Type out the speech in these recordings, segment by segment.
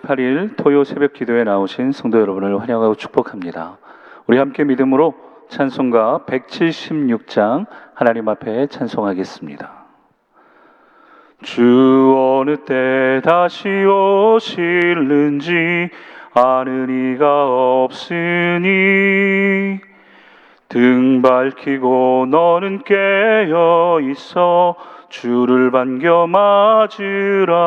8일 토요 새벽 기도에 나오신 성도 여러분을 환영하고 축복합니다. 우리 함께 믿음으로 찬송가 176장 하나님 앞에 찬송하겠습니다. 주 어느 때 다시 오실는지 아는 이가 없으니 등 밝히고 너는 깨어 있어 주를 반겨 맞으라.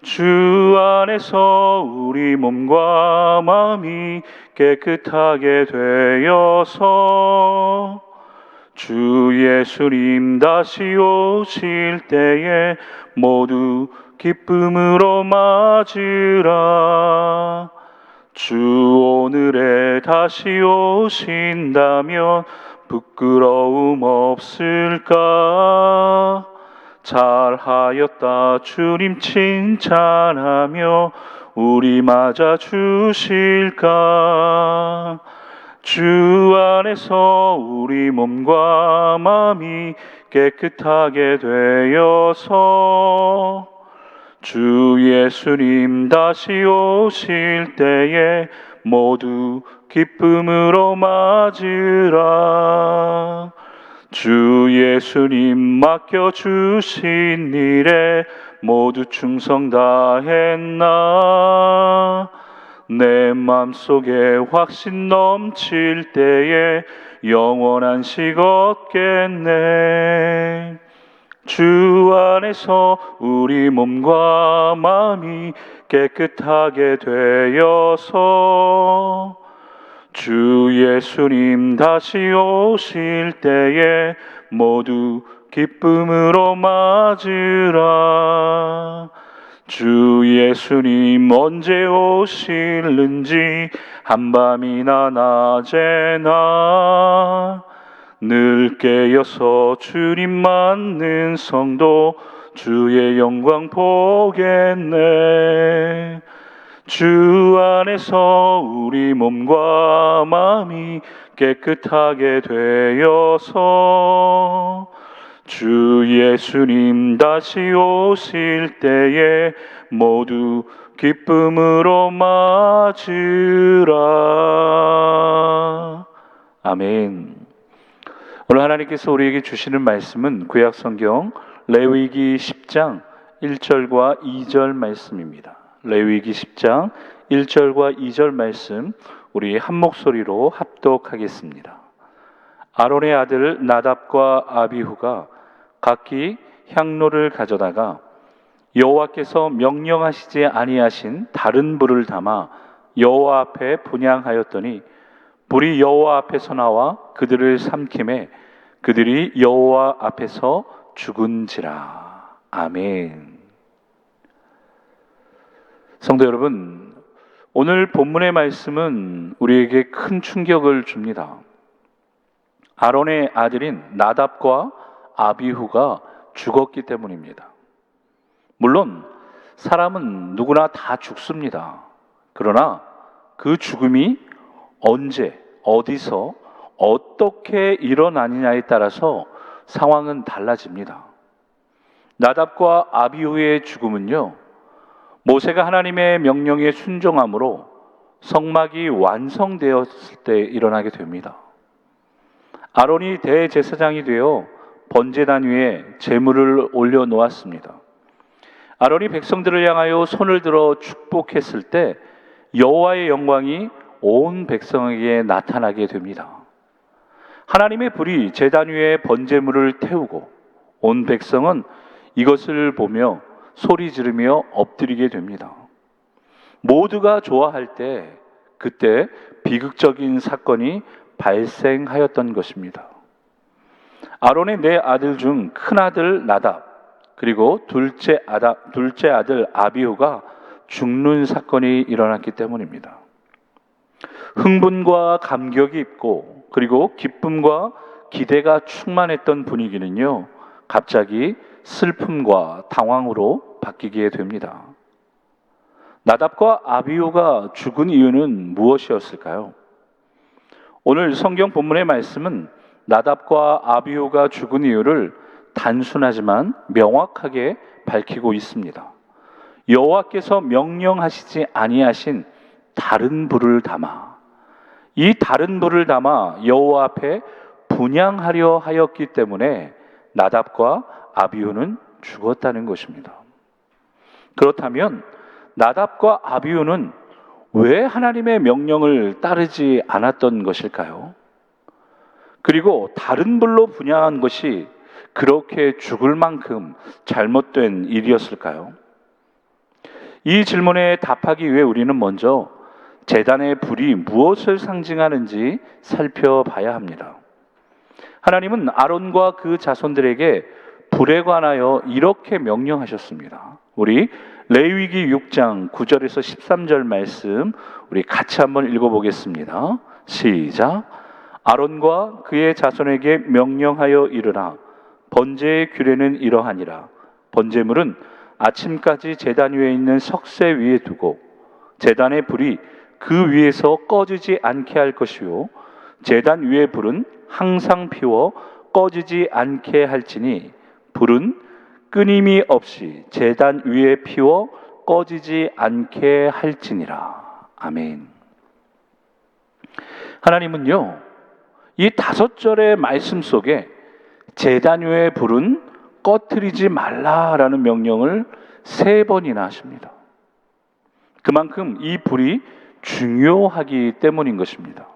주 안에서 우리 몸과 마음이 깨끗하게 되어서 주 예수님 다시 오실 때에 모두 기쁨으로 맞으라. 주 오늘에 다시 오신다면 부끄러움 없을까? 잘하였다 주님 칭찬하며 우리 맞아 주실까? 주 안에서 우리 몸과 마음이 깨끗하게 되어서 주 예수님 다시 오실 때에 모두 기쁨으로 맞으라. 주 예수님 맡겨주신 일에 모두 충성 다했나? 내 맘속에 확신 넘칠 때에 영원한 식 얻겠네. 주 안에서 우리 몸과 마음이 깨끗하게 되어서 주 예수님 다시 오실 때에 모두 기쁨으로 맞으라. 주 예수님 언제 오실는지 한밤이나 낮에나 늘 깨어서 주님 맞는 성도 주의 영광 보겠네. 주 안에서 우리 몸과 마음이 깨끗하게 되어서 주 예수님 다시 오실 때에 모두 기쁨으로 맞으라. 아멘. 오늘 하나님께서 우리에게 주시는 말씀은 구약 성경 레위기 10장 1절과 2절 말씀입니다. 레위기 10장 1절과 2절 말씀 우리 한 목소리로 합독하겠습니다. 아론의 아들 나답과 아비후가 각기 향로를 가져다가 여호와께서 명령하시지 아니하신 다른 불을 담아 여호와 앞에 분향하였더니 불이 여호와 앞에서 나와 그들을 삼키매 그들이 여호와 앞에서 죽은지라. 아멘. 성도 여러분, 오늘 본문의 말씀은 우리에게 큰 충격을 줍니다. 아론의 아들인 나답과 아비후가 죽었기 때문입니다. 물론 사람은 누구나 다 죽습니다. 그러나 그 죽음이 언제, 어디서, 어떻게 일어나느냐에 따라서 상황은 달라집니다. 나답과 아비후의 죽음은요, 모세가 하나님의 명령에 순종함으로 성막이 완성되었을 때 일어나게 됩니다. 아론이 대제사장이 되어 번제단 위에 제물을 올려놓았습니다. 아론이 백성들을 향하여 손을 들어 축복했을 때 여호와의 영광이 온 백성에게 나타나게 됩니다. 하나님의 불이 제단 위에 번제물을 태우고 온 백성은 이것을 보며 소리 지르며 엎드리게 됩니다. 모두가 좋아할 때 그때 비극적인 사건이 발생하였던 것입니다. 아론의 네 아들 중 큰아들 나답 그리고 둘째 아들 아비후가 죽는 사건이 일어났기 때문입니다. 흥분과 감격이 있고 그리고 기쁨과 기대가 충만했던 분위기는요, 갑자기 슬픔과 당황으로 바뀌게 됩니다. 나답과 아비후가 죽은 이유는 무엇이었을까요? 오늘 성경 본문의 말씀은 나답과 아비후가 죽은 이유를 단순하지만 명확하게 밝히고 있습니다. 여호와께서 명령하시지 아니하신 다른 불을 담아, 이 다른 불을 담아 여호와 앞에 분향하려 하였기 때문에 나답과 아비후는 죽었다는 것입니다. 그렇다면 나답과 아비후는 왜 하나님의 명령을 따르지 않았던 것일까요? 그리고 다른 불로 분향한 것이 그렇게 죽을 만큼 잘못된 일이었을까요? 이 질문에 답하기 위해 우리는 먼저 제단의 불이 무엇을 상징하는지 살펴봐야 합니다. 하나님은 아론과 그 자손들에게 불에 관하여 이렇게 명령하셨습니다. 우리 레위기 6장 9절에서 13절 말씀 우리 같이 한번 읽어보겠습니다. 시작. 아론과 그의 자손에게 명령하여 이르라. 번제의 규례는 이러하니라. 번제물은 아침까지 제단 위에 있는 석쇠 위에 두고 제단의 불이 그 위에서 꺼지지 않게 할 것이요 제단 위의 불은 항상 피워 꺼지지 않게 할지니 불은 끊임이 없이 제단 위에 피워 꺼지지 않게 할지니라. 아멘. 하나님은요, 이 5절의 말씀 속에 제단 위의 불은 꺼트리지 말라라는 명령을 3번이나 하십니다. 그만큼 이 불이 중요하기 때문인 것입니다.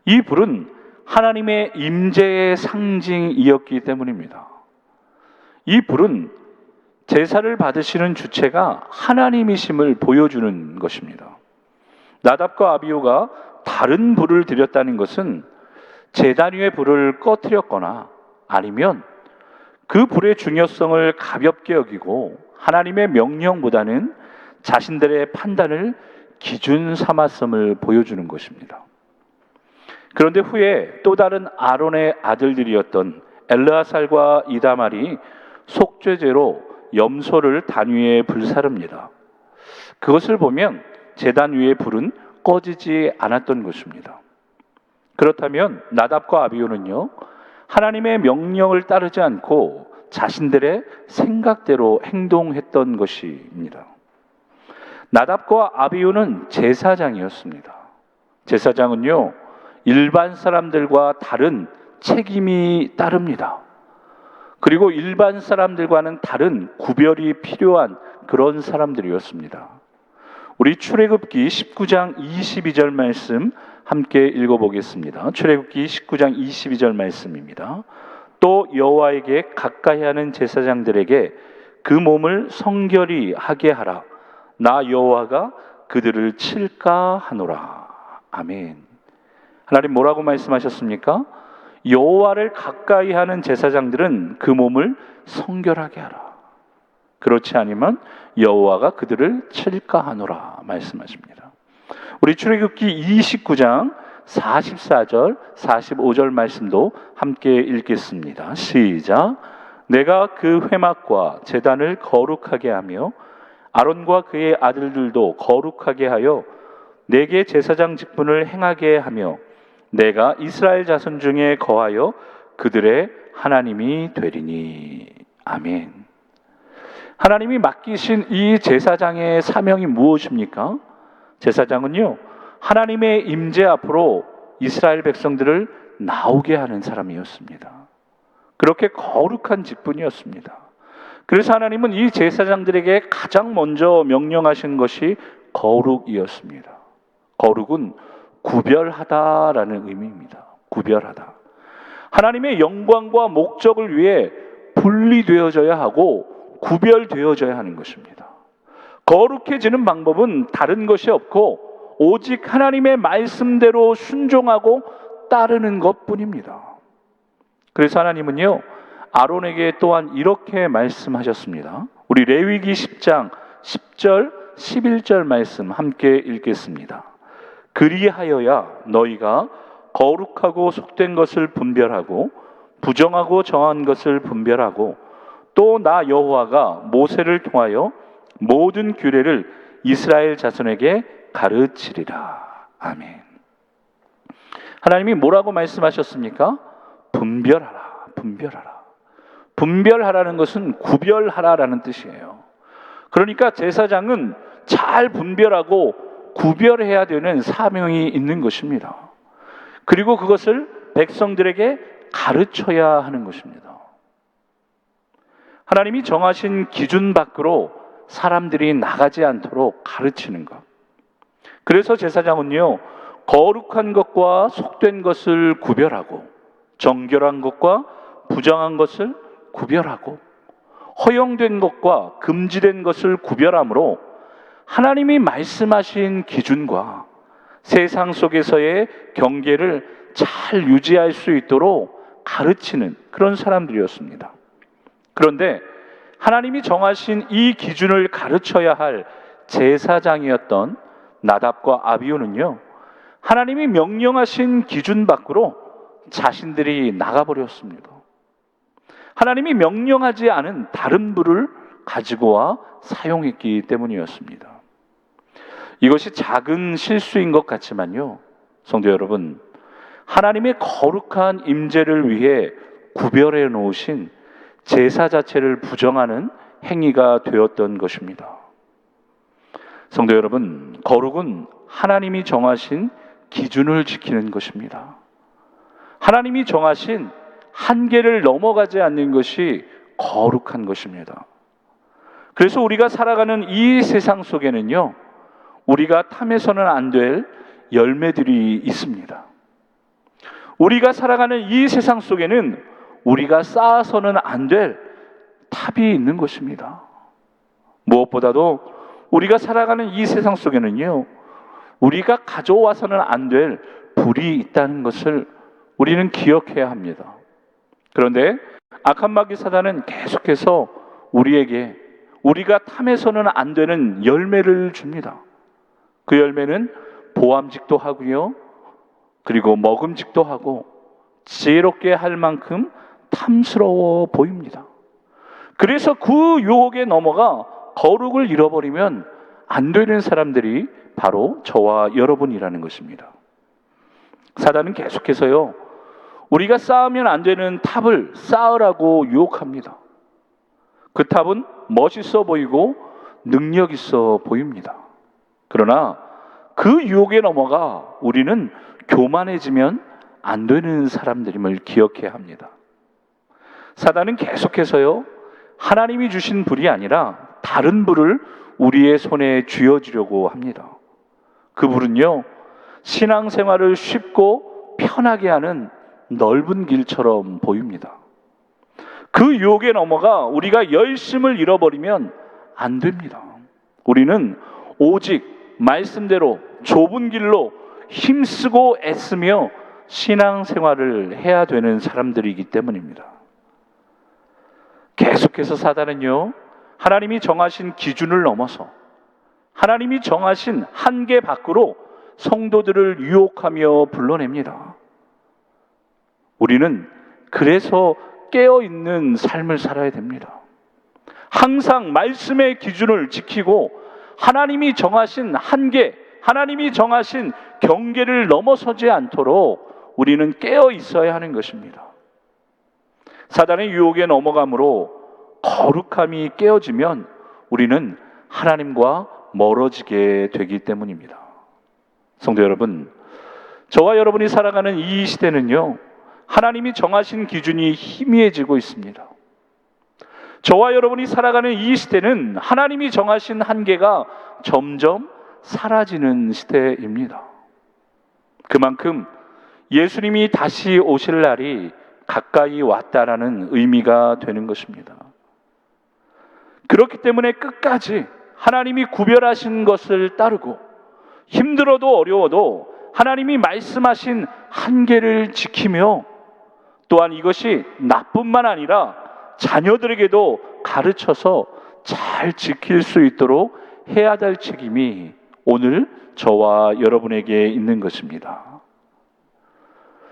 이 불은 하나님의 임재의 상징이었기 때문입니다. 이 불은 제사를 받으시는 주체가 하나님이심을 보여주는 것입니다. 나답과 아비후가 다른 불을 드렸다는 것은 제단 위의 불을 꺼트렸거나 아니면 그 불의 중요성을 가볍게 여기고 하나님의 명령보다는 자신들의 판단을 기준 삼았음을 보여주는 것입니다. 그런데 후에 또 다른 아론의 아들들이었던 엘르아살과 이다말이 속죄제로 염소를 단 위에 불사릅니다. 그것을 보면 제단 위의 불은 꺼지지 않았던 것입니다. 그렇다면 나답과 아비후는요, 하나님의 명령을 따르지 않고 자신들의 생각대로 행동했던 것입니다. 나답과 아비후는 제사장이었습니다. 제사장은요, 일반 사람들과 다른 책임이 따릅니다. 그리고 일반 사람들과는 다른 구별이 필요한 그런 사람들이었습니다. 우리 출애굽기 19장 22절 말씀 함께 읽어보겠습니다. 출애굽기 19장 22절 말씀입니다. 또 여호와에게 가까이 하는 제사장들에게 그 몸을 성결히 하게 하라. 나 여호와가 그들을 칠까 하노라. 아멘. 하나님 뭐라고 말씀하셨습니까? 여호와를 가까이 하는 제사장들은 그 몸을 성결하게 하라. 그렇지 않으면 여호와가 그들을 칠까 하노라 말씀하십니다. 우리 출애굽기 29장 44절 45절 말씀도 함께 읽겠습니다. 시작. 내가 그 회막과 제단을 거룩하게 하며 아론과 그의 아들들도 거룩하게 하여 내게 제사장 직분을 행하게 하며 내가 이스라엘 자손 중에 거하여 그들의 하나님이 되리니. 아멘. 하나님이 맡기신 이 제사장의 사명이 무엇입니까? 제사장은요, 하나님의 임재 앞으로 이스라엘 백성들을 나오게 하는 사람이었습니다. 그렇게 거룩한 직분이었습니다. 그래서 하나님은 이 제사장들에게 가장 먼저 명령하신 것이 거룩이었습니다. 거룩은 구별하다라는 의미입니다. 구별하다. 하나님의 영광과 목적을 위해 분리되어져야 하고 구별되어져야 하는 것입니다. 거룩해지는 방법은 다른 것이 없고 오직 하나님의 말씀대로 순종하고 따르는 것뿐입니다. 그래서 하나님은요, 아론에게 또한 이렇게 말씀하셨습니다. 우리 레위기 10장 10절 11절 말씀 함께 읽겠습니다. 그리하여야 너희가 거룩하고 속된 것을 분별하고 부정하고 정한 것을 분별하고 또 나 여호와가 모세를 통하여 모든 규례를 이스라엘 자손에게 가르치리라. 아멘. 하나님이 뭐라고 말씀하셨습니까? 분별하라. 분별하라. 분별하라는 것은 구별하라라는 뜻이에요. 그러니까 제사장은 잘 분별하고 구별해야 되는 사명이 있는 것입니다. 그리고 그것을 백성들에게 가르쳐야 하는 것입니다. 하나님이 정하신 기준 밖으로 사람들이 나가지 않도록 가르치는 것. 그래서 제사장은요, 거룩한 것과 속된 것을 구별하고, 정결한 것과 부정한 것을 구별하고, 허용된 것과 금지된 것을 구별함으로 하나님이 말씀하신 기준과 세상 속에서의 경계를 잘 유지할 수 있도록 가르치는 그런 사람들이었습니다. 그런데 하나님이 정하신 이 기준을 가르쳐야 할 제사장이었던 나답과 아비후는요, 하나님이 명령하신 기준 밖으로 자신들이 나가버렸습니다. 하나님이 명령하지 않은 다른 불을 가지고 와 사용했기 때문이었습니다. 이것이 작은 실수인 것 같지만요, 성도 여러분, 하나님의 거룩한 임재를 위해 구별해 놓으신 제사 자체를 부정하는 행위가 되었던 것입니다. 성도 여러분, 거룩은 하나님이 정하신 기준을 지키는 것입니다. 하나님이 정하신 한계를 넘어가지 않는 것이 거룩한 것입니다. 그래서 우리가 살아가는 이 세상 속에는요, 우리가 탐해서는 안 될 열매들이 있습니다. 우리가 살아가는 이 세상 속에는 우리가 쌓아서는 안 될 탑이 있는 것입니다. 무엇보다도 우리가 살아가는 이 세상 속에는요, 우리가 가져와서는 안 될 불이 있다는 것을 우리는 기억해야 합니다. 그런데 악한 마귀 사단은 계속해서 우리에게 우리가 탐해서는 안 되는 열매를 줍니다. 그 열매는 보암직도 하고요, 그리고 먹음직도 하고 지혜롭게 할 만큼 탐스러워 보입니다. 그래서 그 유혹에 넘어가 거룩을 잃어버리면 안 되는 사람들이 바로 저와 여러분이라는 것입니다. 사단은 계속해서요, 우리가 쌓으면 안 되는 탑을 쌓으라고 유혹합니다. 그 탑은 멋있어 보이고 능력 있어 보입니다. 그러나 그 유혹에 넘어가 우리는 교만해지면 안 되는 사람들임을 기억해야 합니다. 사단은 계속해서요, 하나님이 주신 불이 아니라 다른 불을 우리의 손에 쥐어주려고 합니다. 그 불은요, 신앙생활을 쉽고 편하게 하는 넓은 길처럼 보입니다. 그 유혹에 넘어가 우리가 열심을 잃어버리면 안 됩니다. 우리는 오직 말씀대로 좁은 길로 힘쓰고 애쓰며 신앙생활을 해야 되는 사람들이기 때문입니다. 계속해서 사단은요, 하나님이 정하신 기준을 넘어서 하나님이 정하신 한계 밖으로 성도들을 유혹하며 불러냅니다. 우리는 그래서 깨어있는 삶을 살아야 됩니다. 항상 말씀의 기준을 지키고 하나님이 정하신 한계, 하나님이 정하신 경계를 넘어서지 않도록 우리는 깨어 있어야 하는 것입니다. 사단의 유혹에 넘어감으로 거룩함이 깨어지면 우리는 하나님과 멀어지게 되기 때문입니다. 성도 여러분, 저와 여러분이 살아가는 이 시대는요, 하나님이 정하신 기준이 희미해지고 있습니다. 저와 여러분이 살아가는 이 시대는 하나님이 정하신 한계가 점점 사라지는 시대입니다. 그만큼 예수님이 다시 오실 날이 가까이 왔다라는 의미가 되는 것입니다. 그렇기 때문에 끝까지 하나님이 구별하신 것을 따르고 힘들어도 어려워도 하나님이 말씀하신 한계를 지키며 또한 이것이 나뿐만 아니라 자녀들에게도 가르쳐서 잘 지킬 수 있도록 해야 될 책임이 오늘 저와 여러분에게 있는 것입니다.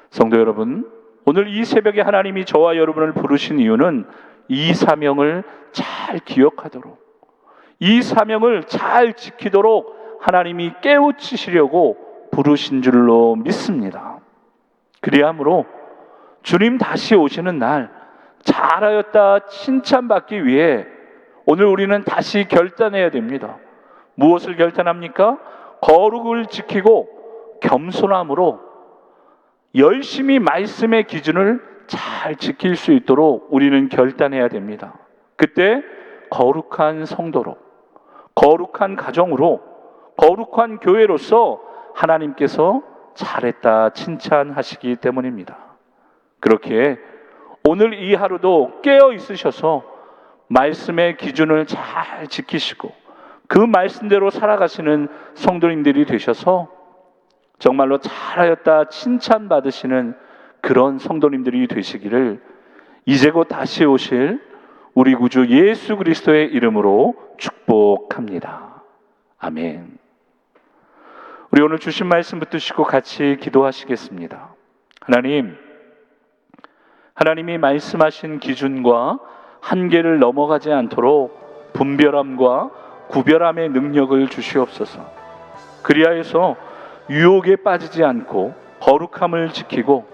성도 여러분, 오늘 이 새벽에 하나님이 저와 여러분을 부르신 이유는 이 사명을 잘 기억하도록, 이 사명을 잘 지키도록 하나님이 깨우치시려고 부르신 줄로 믿습니다. 그리하므로 주님 다시 오시는 날 잘하였다 칭찬받기 위해 오늘 우리는 다시 결단해야 됩니다. 무엇을 결단합니까? 거룩을 지키고 겸손함으로 열심히 말씀의 기준을 잘 지킬 수 있도록 우리는 결단해야 됩니다. 그때 거룩한 성도로, 거룩한 가정으로, 거룩한 교회로서 하나님께서 잘했다 칭찬하시기 때문입니다. 그렇기에 오늘 이 하루도 깨어 있으셔서 말씀의 기준을 잘 지키시고 그 말씀대로 살아가시는 성도님들이 되셔서 정말로 잘하였다 칭찬받으시는 그런 성도님들이 되시기를 이제 곧 다시 오실 우리 구주 예수 그리스도의 이름으로 축복합니다. 아멘. 우리 오늘 주신 말씀 붙드시고 같이 기도하시겠습니다. 하나님이 말씀하신 기준과 한계를 넘어가지 않도록 분별함과 구별함의 능력을 주시옵소서. 그리하여서 유혹에 빠지지 않고 거룩함을 지키고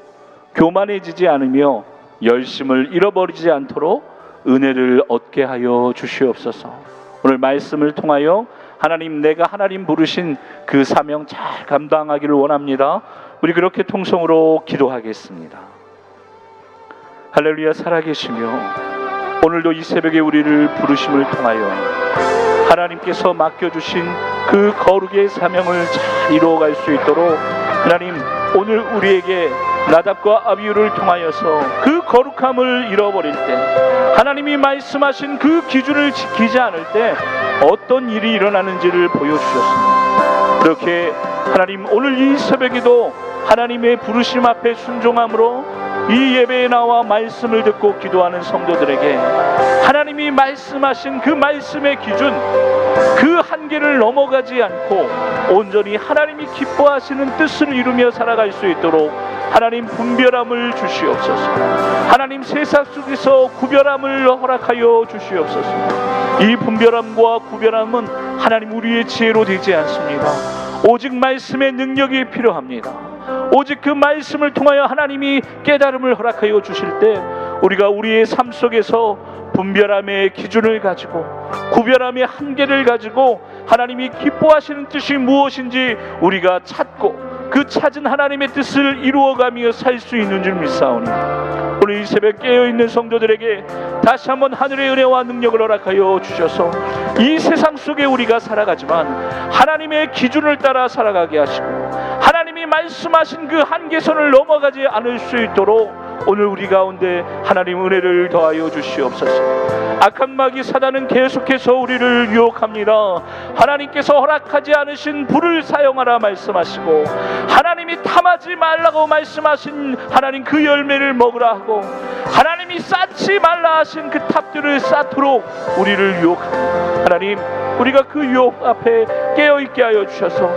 교만해지지 않으며 열심을 잃어버리지 않도록 은혜를 얻게 하여 주시옵소서. 오늘 말씀을 통하여 하나님, 내가 하나님 부르신 그 사명 잘 감당하기를 원합니다. 우리 그렇게 통성으로 기도하겠습니다. 할렐루야. 살아계시며 오늘도 이 새벽에 우리를 부르심을 통하여 하나님께서 맡겨주신 그 거룩의 사명을 잘 이루어갈 수 있도록 하나님, 오늘 우리에게 나답과 아비후를 통하여서 그 거룩함을 잃어버릴 때, 하나님이 말씀하신 그 기준을 지키지 않을 때 어떤 일이 일어나는지를 보여주셨습니다. 그렇게 하나님, 오늘 이 새벽에도 하나님의 부르심 앞에 순종함으로 이 예배에 나와 말씀을 듣고 기도하는 성도들에게 하나님이 말씀하신 그 말씀의 기준, 그 한계를 넘어가지 않고 온전히 하나님이 기뻐하시는 뜻을 이루며 살아갈 수 있도록 하나님 분별함을 주시옵소서. 하나님 세상 속에서 구별함을 허락하여 주시옵소서. 이 분별함과 구별함은 하나님 우리의 지혜로 되지 않습니다. 오직 말씀의 능력이 필요합니다. 오직 그 말씀을 통하여 하나님이 깨달음을 허락하여 주실 때 우리가 우리의 삶 속에서 분별함의 기준을 가지고 구별함의 한계를 가지고 하나님이 기뻐하시는 뜻이 무엇인지 우리가 찾고 그 찾은 하나님의 뜻을 이루어가며 살 수 있는 줄 믿사오니 오늘 이 새벽 깨어있는 성도들에게 다시 한번 하늘의 은혜와 능력을 허락하여 주셔서 이 세상 속에 우리가 살아가지만 하나님의 기준을 따라 살아가게 하시고 하나님이 말씀하신 그 한계선을 넘어가지 않을 수 있도록 오늘 우리 가운데 하나님 은혜를 더하여 주시옵소서. 악한 마귀 사단은 계속해서 우리를 유혹합니다. 하나님께서 허락하지 않으신 불을 사용하라 말씀하시고 하나님이 탐하지 말라고 말씀하신 하나님 그 열매를 먹으라 하고 하나님이 쌓지 말라 하신 그 탑들을 쌓도록 우리를 유혹합니다. 하나님, 우리가 그 유혹 앞에 깨어있게 하여 주셔서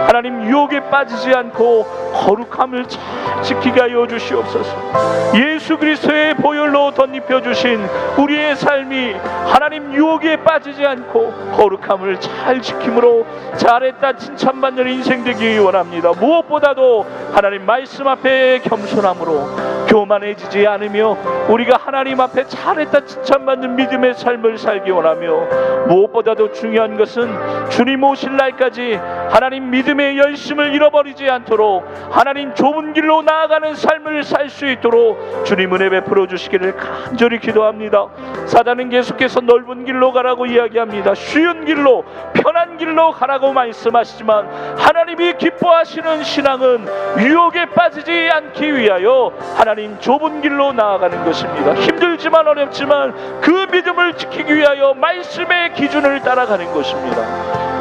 하나님 유혹에 빠지지 않고 거룩함을 잘 지키게 하여 주시옵소서. 예수 그리스도의 보혈로 덧입혀 주신 우리의 삶이 하나님 유혹에 빠지지 않고 거룩함을 잘 지킴으로 잘했다 칭찬받는 인생 되기 원합니다. 무엇보다도 하나님 말씀 앞에 겸손함으로 교만해지지 않으며 우리가 하나님 앞에 잘했다 칭찬받는 믿음의 삶을 살기 원하며 무엇보다도 중요한 것은 주님 오실 날까지 하나님 믿음의 열심을 잃어버리지 않도록 하나님 좁은 길로 나아가는 삶을 살 수 있도록 주님 은혜 베풀어 주시기를 간절히 기도합니다. 사단은 계속해서 넓은 길로 가라고 이야기합니다. 쉬운 길로 편한 길로 가라고 말씀하시지만 하나님이 기뻐하시는 신앙은 유혹에 빠지지 않기 위하여 하나님 좁은 길로 나아가는 것입니다. 힘들지만 어렵지만 그 믿음을 지키기 위하여 말씀의 기준을 따라가는 것입니다.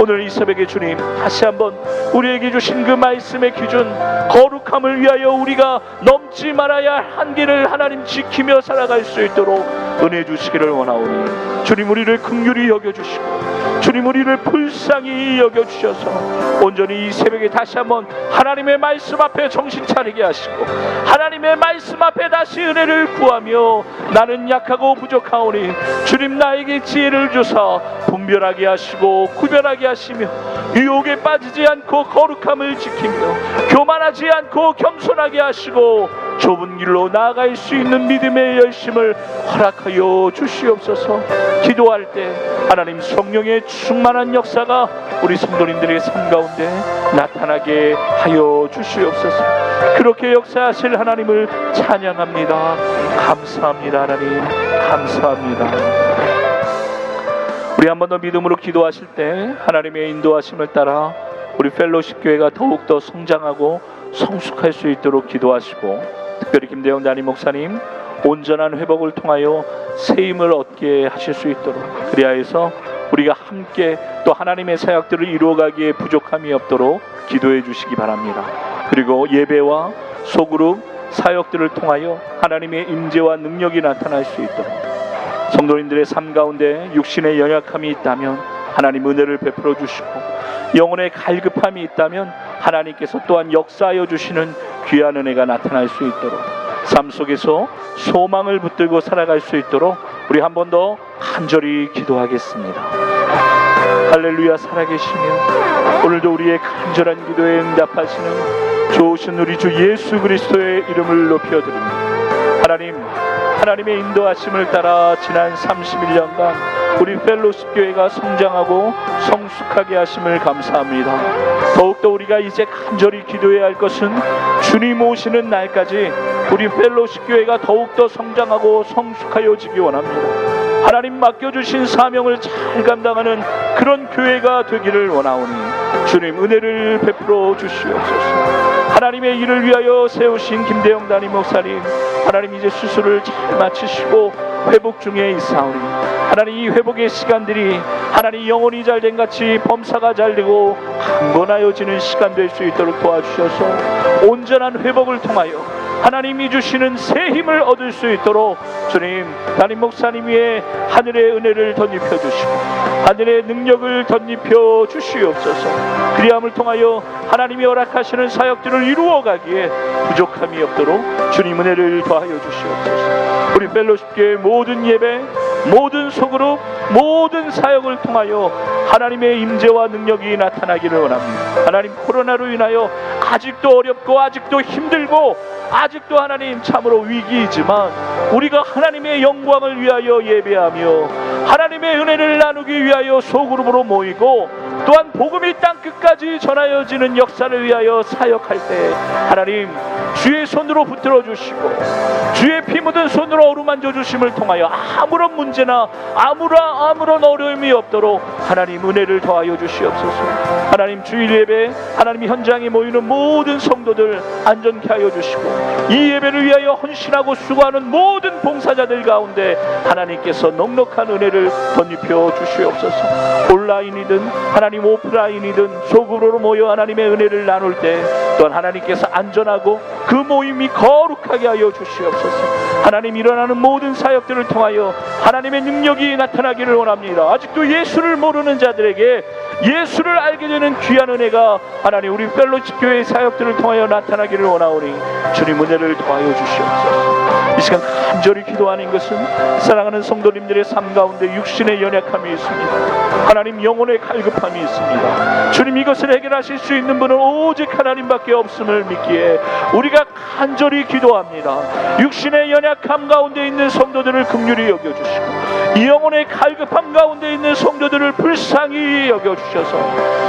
오늘 이 새벽에 주님 다시 한번 우리에게 주신 그 말씀의 기준 거룩함을 위하여 우리가 넘지 말아야 할 한계를 하나님 지키며 살아갈 수 있도록 은혜 주시기를 원하오니 주님 우리를 긍휼히 여겨주시고 주님 우리를 불쌍히 여겨주셔서 온전히 이 새벽에 다시 한번 하나님의 말씀 앞에 정신 차리게 하시고 하나님의 말씀 앞에 다시 은혜를 구하며 나는 약하고 부족하오니 주님 나에게 지혜를 주사 분별하게 하시고 구별하게 하시며 유혹에 빠지지 않고 거룩함을 지키며 교만하지 않고 겸손하게 하시고 좁은 길로 나아갈 수 있는 믿음의 열심을 허락하여 주시옵소서. 기도할 때 하나님 성령의 충만한 역사가 우리 성도님들의 삶 가운데 나타나게 하여 주시옵소서. 그렇게 역사하실 하나님을 찬양합니다. 감사합니다. 하나님 감사합니다. 우리 한 번 더 믿음으로 기도하실 때 하나님의 인도하심을 따라 우리 펠로십 교회가 더욱더 성장하고 성숙할 수 있도록 기도하시고, 특별히 김대영 담임 목사님 온전한 회복을 통하여 새 힘을 얻게 하실 수 있도록, 그리하여서 우리가 함께 또 하나님의 사역들을 이루어가기에 부족함이 없도록 기도해 주시기 바랍니다. 그리고 예배와 소그룹 사역들을 통하여 하나님의 임재와 능력이 나타날 수 있도록, 성도님들의 삶 가운데 육신의 연약함이 있다면 하나님 은혜를 베풀어 주시고, 영혼의 갈급함이 있다면 하나님께서 또한 역사하여 주시는 귀한 은혜가 나타날 수 있도록, 삶 속에서 소망을 붙들고 살아갈 수 있도록 우리 한 번 더 간절히 기도하겠습니다. 할렐루야. 살아계시며 오늘도 우리의 간절한 기도에 응답하시는 좋으신 우리 주 예수 그리스도의 이름을 높여드립니다. 하나님의 인도하심을 따라 지난 31년간 우리 펠로십 교회가 성장하고 성숙하게 하심을 감사합니다. 더욱더 우리가 이제 간절히 기도해야 할 것은 주님 오시는 날까지 우리 펠로십 교회가 더욱더 성장하고 성숙하여지기 원합니다. 하나님 맡겨주신 사명을 잘 감당하는 그런 교회가 되기를 원하오니 주님 은혜를 베풀어 주시옵소서. 하나님의 일을 위하여 세우신 김대영 담임 목사님, 하나님 이제 수술을 잘 마치시고 회복 중에 있사오니 하나님 이 회복의 시간들이 하나님 영혼이 잘된 같이 범사가 잘되고 강건하여지는 시간 될 수 있도록 도와주셔서 온전한 회복을 통하여 하나님이 주시는 새 힘을 얻을 수 있도록 주님 담임 목사님 위에 하늘의 은혜를 덧입혀 주시고 하늘의 능력을 덧입혀 주시옵소서. 그리함을 통하여 하나님이 허락하시는 사역들을 이루어가기에 부족함이 없도록 주님 은혜를 더하여 주시옵소서. 우리 펠로십교회 모든 예배, 모든 소그룹, 모든 사역을 통하여 하나님의 임재와 능력이 나타나기를 원합니다. 하나님 코로나로 인하여 아직도 어렵고 아직도 힘들고 아직도 하나님 참으로 위기이지만 우리가 하나님의 영광을 위하여 예배하며 하나님의 은혜를 나누기 위하여 소그룹으로 모이고 또한 복음이 땅 끝까지 전하여지는 역사를 위하여 사역할 때 하나님 주의 손으로 붙들어 주시고 주의 피 묻은 손으로 어루만져 주심을 통하여 아무런 문제나 아무런 어려움이 없도록 하나님 은혜를 더하여 주시옵소서. 하나님 주일 예배 하나님 현장에 모이는 모든 성도들 안전케 하여 주시고 이 예배를 위하여 헌신하고 수고하는 모든 봉사자들 가운데 하나님께서 넉넉한 은혜를 덧입혀 주시옵소서. 온라인이든 하나님 오프라인이든 소그룹으로 모여 하나님의 은혜를 나눌 때 또한 하나님께서 안전하고 그 모임이 거룩하게 하여 주시옵소서. 하나님 일어나는 모든 사역들을 통하여 하나님의 능력이 나타나기를 원합니다. 아직도 예수를 모르는 자들에게 예수를 알게 되는 귀한 은혜가 하나님 우리 펠로십 교회의 사역들을 통하여 나타나기를 원하오니 주님 은혜를 더하여 주시옵소서. 이 시간 간절히 기도하는 것은 사랑하는 성도님들의 삶 가운데 육신의 연약함이 있습니다. 하나님 영혼의 갈급함이 있습니다. 주님 이것을 해결하실 수 있는 분은 오직 하나님밖에 없음을 믿기에 우리가 간절히 기도합니다. 육신의 연약함 가운데 있는 성도들을 긍휼히 여겨주시고 이 영혼의 갈급함 가운데 있는 성도들을 불쌍히 여겨주셔서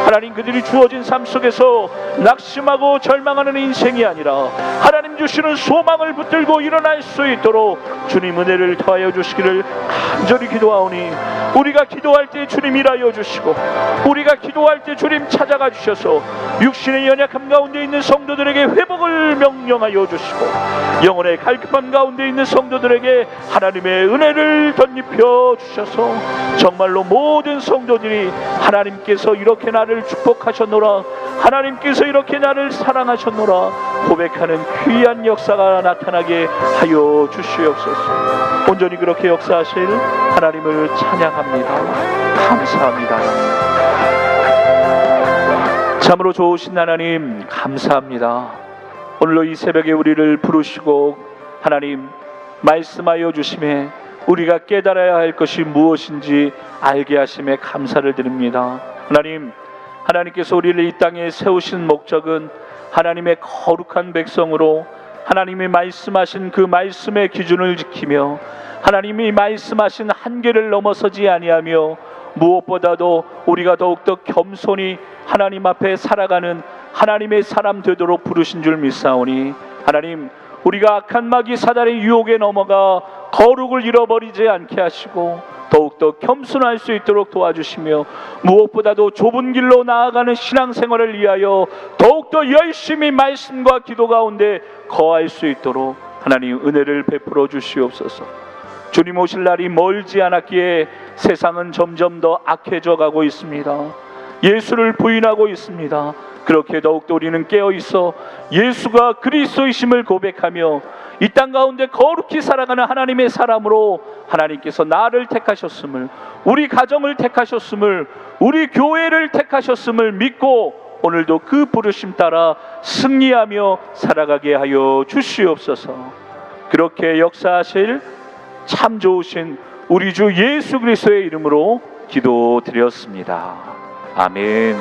하나님 그들이 주어진 삶 속에서 낙심하고 절망하는 인생이 아니라 하나님 주시는 소망을 붙들고 일어날 수 있도록 주님 은혜를 더하여 주시기를 간절히 기도하오니 우리가 기도할 때 주님 일하여 주시고 우리가 기도할 때 주님 찾아가 주셔서 육신의 연약함 가운데 있는 성도들에게 회복을 명령하여 주시고 영혼의 갈급함 가운데 있는 성도들에게 하나님의 은혜를 덧입혀 주셔서 정말로 모든 성도들이 하나님께서 이렇게 나를 축복하셨노라 하나님께서 이렇게 나를 사랑하셨노라 고백하는 귀한 역사가 나타나게 하여 주시옵소서. 온전히 그렇게 역사하실 하나님을 찬양합니다. 감사합니다. 참으로 좋으신 하나님 감사합니다. 오늘로 이 새벽에 우리를 부르시고 하나님 말씀하여 주심에 우리가 깨달아야 할 것이 무엇인지 알게 하심에 감사를 드립니다. 하나님께서 우리를 이 땅에 세우신 목적은 하나님의 거룩한 백성으로 하나님이 말씀하신 그 말씀의 기준을 지키며 하나님이 말씀하신 한계를 넘어서지 아니하며 무엇보다도 우리가 더욱더 겸손히 하나님 앞에 살아가는 하나님의 사람 되도록 부르신 줄 믿사오니 하나님, 우리가 악한 마귀 사단의 유혹에 넘어가 거룩을 잃어버리지 않게 하시고 더욱더 겸손할 수 있도록 도와주시며 무엇보다도 좁은 길로 나아가는 신앙생활을 위하여 더욱더 열심히 말씀과 기도 가운데 거할 수 있도록 하나님 은혜를 베풀어 주시옵소서. 주님 오실 날이 멀지 않았기에 세상은 점점 더 악해져 가고 있습니다. 예수를 부인하고 있습니다. 그렇게 더욱더 우리는 깨어있어 예수가 그리스도이심을 고백하며 이 땅 가운데 거룩히 살아가는 하나님의 사람으로 하나님께서 나를 택하셨음을, 우리 가정을 택하셨음을, 우리 교회를 택하셨음을 믿고 오늘도 그 부르심 따라 승리하며 살아가게 하여 주시옵소서. 그렇게 역사하실 참 좋으신 우리 주 예수 그리스도의 이름으로 기도드렸습니다. 아멘.